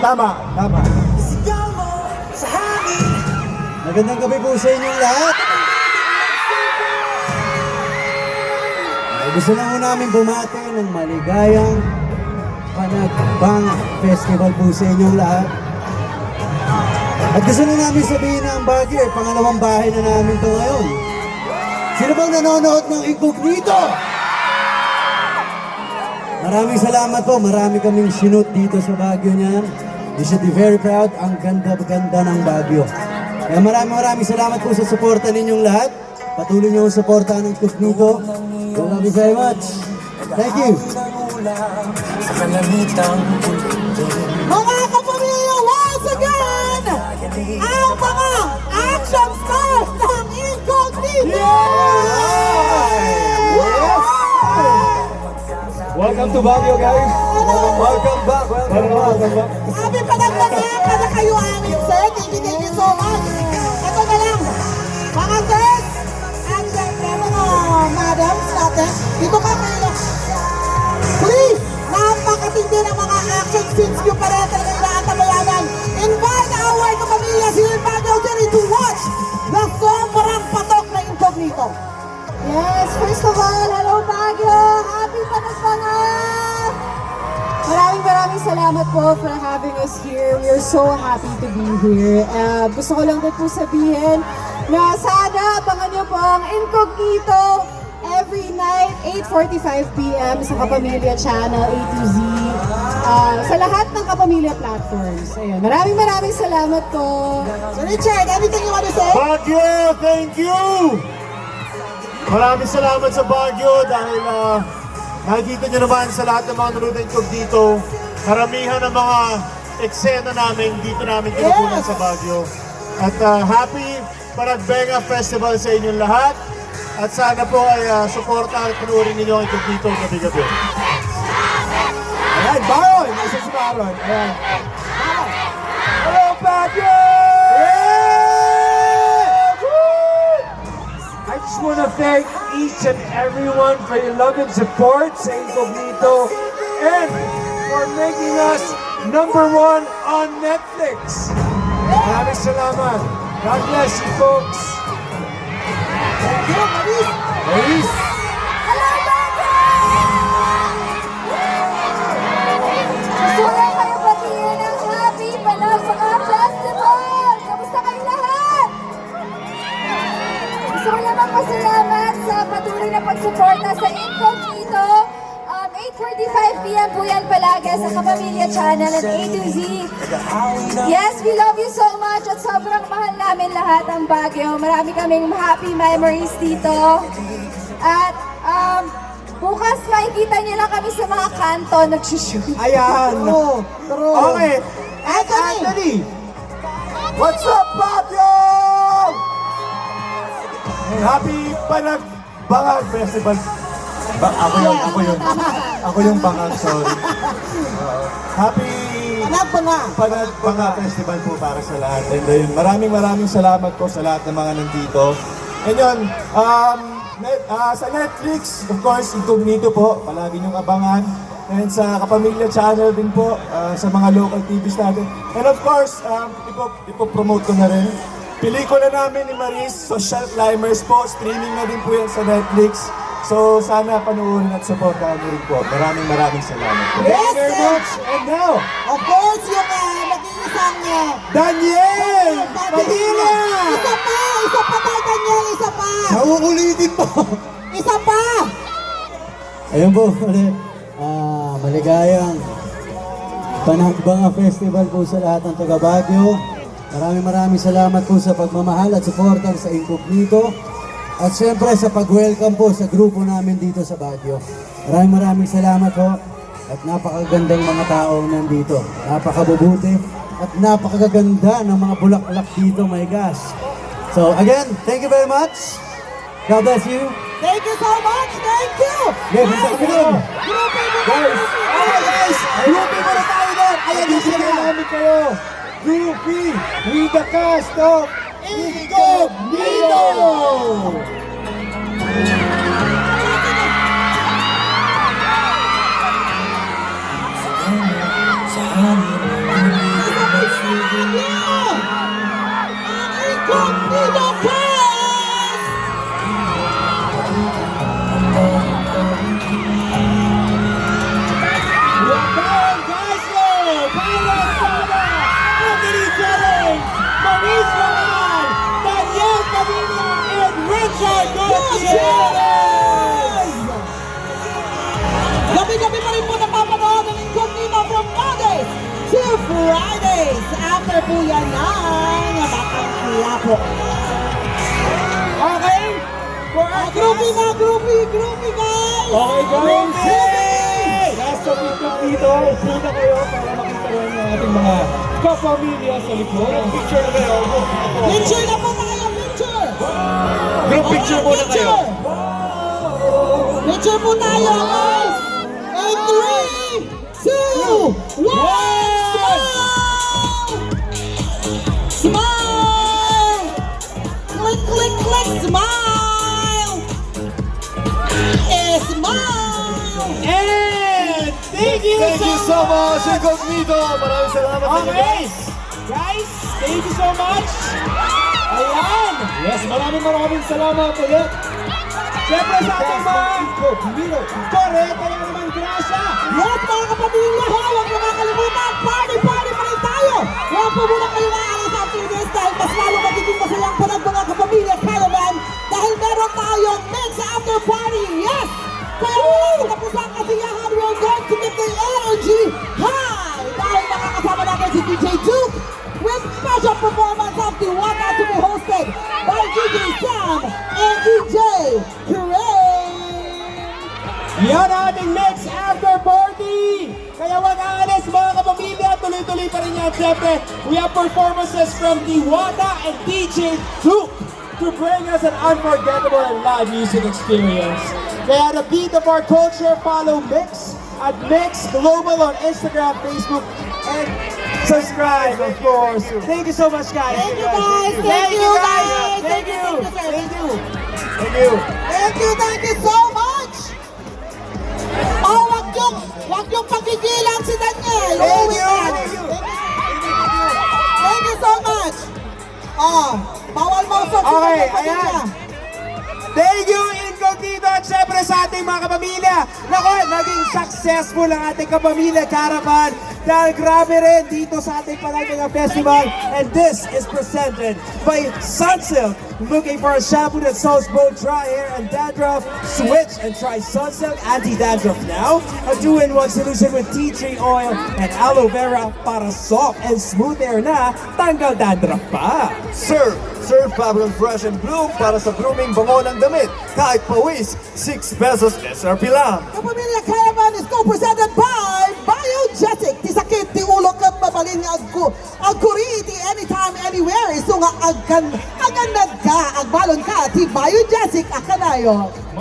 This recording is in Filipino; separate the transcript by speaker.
Speaker 1: Tama, tama. Magandang gabi po sa inyong lahat. Gusto lang po namin bumati ng maligayang Panagbang Festival po sa inyong lahat. At gusto na namin sabihin na ang Baguio ay pangalawang bahay na namin ito ngayon. Sino bang nanonood ng Incognito? Maraming salamat po. Marami kaming sinut dito sa Baguio niyan. You should be very proud. Ang ganda-ganda ng Baguio. Kaya maraming salamat po sa suporta ninyong lahat. Patuloy niyo ang suporta ng Incognito. I love you very much. Thank you.
Speaker 2: Mga kapamilya, once again, ang mga action stars ng Incognito!
Speaker 1: Yes! Welcome to Baguio, guys. Welcome back. Welcome back.
Speaker 2: Sabi pa na kayo amin, sir. Thank you so much. Ito na lang, mga sirs, at syempre mga madams natin, dito kami. Please, napakatindi ng mga action scenes nyo pa rin talagang lahat na mayaman. Invite our kapamilya here in Baguio City to watch the sobrang patok na Incognito.
Speaker 3: Yes, first of all, hello Baguio! Happy Panagbangan! Maraming salamat po for having us here. We are so happy to be here. Gusto ko lang din po sabihin na sana abangan niyo po ang Incognito every night, 8:45 p.m. sa Kapamilya Channel A to Z. Sa lahat ng Kapamilya platforms. Ayun. Maraming salamat po.
Speaker 2: So Richard, anything you want to say?
Speaker 1: Baguio, thank you! Maraming salamat sa Baguio dahil nakikita nyo naman sa lahat ng mga nanonood ng Incognito, karamihan ng mga eksena namin dito namin kinukunan sa Baguio. At happy Panagbenga Festival sa inyong lahat. At sana po ay suportahan at panuorin ninyo ang Incognito gabi-gabi. Ayan, Baron! Nasa si Baron. Ayan. Hello, Baguio!
Speaker 4: I just want to thank each and everyone for your love and support sa Incognito and for making us #1 on Netflix. Maraming salamat. God bless you folks.
Speaker 2: Thank you, Maris.
Speaker 4: Maris.
Speaker 3: Hello Baguio! Gusto ko lang kayo batiin ng Happy Panagbangan Festival! Kamusta kayo lahat? Gusto ko naman pasalamat sa patuloy na pagsuporta sa Incognito. 8:45 p.m. po yan palagi sa Kapamilya Channel at A to Z. Yes, we love you so much at sobrang mahal namin lahat ang Baguio. Marami kaming happy memories dito. At bukas makikita niyo lang kami sa mga kanto nagsushoot.
Speaker 1: Ayan!
Speaker 2: True.
Speaker 1: Okay! Anthony! What's up, Baguio? Happy Panagbangan Festival. Ako yung bangang, sorry. Happy Panagbangan Festival po para sa lahat. And ayun, maraming salamat po sa lahat ng mga nandito. And yun, sa Netflix, of course, Incognito po, palagi niyong abangan. And sa Kapamilya Channel din po, sa mga local TVs natin. And of course, ipopromote ko na rin. Pelikula namin ni Maris, Social Climbers po, streaming na din po yan sa Netflix. So sana panoorin at supportahan niyo rin po. Maraming salamat po.
Speaker 2: Yes,
Speaker 1: Thank you very much. And now,
Speaker 2: Of course, yung nag-iisang
Speaker 1: Daniel! Padilla!
Speaker 2: Isa pa tayo, Daniel, isa pa!
Speaker 1: Nauulitin po!
Speaker 2: Isa pa!
Speaker 1: Ayun po, ulit. Maligayang Panagbangan Festival po sa lahat ng taga Baguio. Maraming salamat po sa pagmamahal at suporta sa Incognito. At siyempre sa pag-welcome po sa grupo namin dito sa Baguio. Maraming salamat po. At napakagandang mga tao nandito. Napakabubuti at napakaganda ng mga bulaklak dito, my gosh. So again, thank you very much. God bless you.
Speaker 2: Thank you so much! Thank you!
Speaker 1: Yes, basta kami doon. Guys,
Speaker 2: Guys!
Speaker 1: Groupie muna tayo doon. Ayan, isip namin kayo. Groupie with the cast of Incognito!
Speaker 5: Sa hangin,
Speaker 2: Fridays. After po yan ng Batang Quiapo.
Speaker 4: Okay? For our
Speaker 2: Groupie na, groupie guys!
Speaker 4: Okay, guys.
Speaker 2: Groupie!
Speaker 4: Last of it dito. Sino kayo para makita rin ng ating mga kapamilya sa likod. Picture na kayo.
Speaker 2: Picture na po tayo, picture!
Speaker 4: Group picture muna kayo.
Speaker 2: Picture po tayo, guys! In 3, 2, 1, smile! Click, click, click, smile! Smile!
Speaker 4: And thank you so much, Incognito. Maraming salamat sa inyo, guys. Guys, thank you so much. Ayan. Yes, maraming salamat ulit. Siyempre sa ating mga Incognito. Correct, kaya naman grasya.
Speaker 2: Yes, mga kapamilya, huwag niyo makakalimutan, party pa rin tayo! Huwag po muna kayo maalis after this dahil mas lalo magiging masayang panag mga kapamilya Caravan dahil meron tayong mix after party, yes! Kaya wala sa kapusang kasiyahan, we're going to keep the energy high dahil makakasama natin si DJ Duke with special performance of the Wata to be hosted by DJ Sam and DJ Craig!
Speaker 4: Yan ang ating next after party! Kaya wag aalis mga kapamilya, tuloy-tuloy pa rin yan. Siyempre, we have performances from Diwata and DJ Duke to bring us an unforgettable and live music experience. Kaya the beat of our culture, follow Mix at Mix Global on Instagram, Facebook, and subscribe, of course. Thank you so much, guys.
Speaker 2: Thank you guys! Thank you guys!
Speaker 4: Thank you.
Speaker 2: Thank you!
Speaker 4: Thank you.
Speaker 2: Thank you so much! Oh, wag yung pagigilan si Daniel!
Speaker 4: Thank you.
Speaker 2: Thank you so much! Oh, bawal mausap si
Speaker 4: Okay,
Speaker 2: Daniel,
Speaker 4: ayan.
Speaker 2: pamilya.
Speaker 4: Thank you, Incognito, at syempre sa ating mga kapamilya. Nako, naging successful ang ating kapamilya Caravan dahil grabe rin dito sa ating Palaganga Festival. And this is presented by Sunsilk. Looking for a shampoo that solves both dry hair and dandruff? Switch and try Sunsilk Anti-Dandruff now. A 2-in-1 solution with tea tree oil and aloe vera para soft and smooth hair na tanggal dandruff pa.
Speaker 5: Surf Fabril Fresh and Bloom para sa grooming bango ng damit. Kahit pawis, 6 pesos SRP lang.
Speaker 2: Kapamilya Caravan is co-presented by Biogetic. Ti sakit, ti ulo kat mabalin nga ang kuriti anytime, anywhere. So nga agad ka, agbalon ka, ti Biogetic akanayo.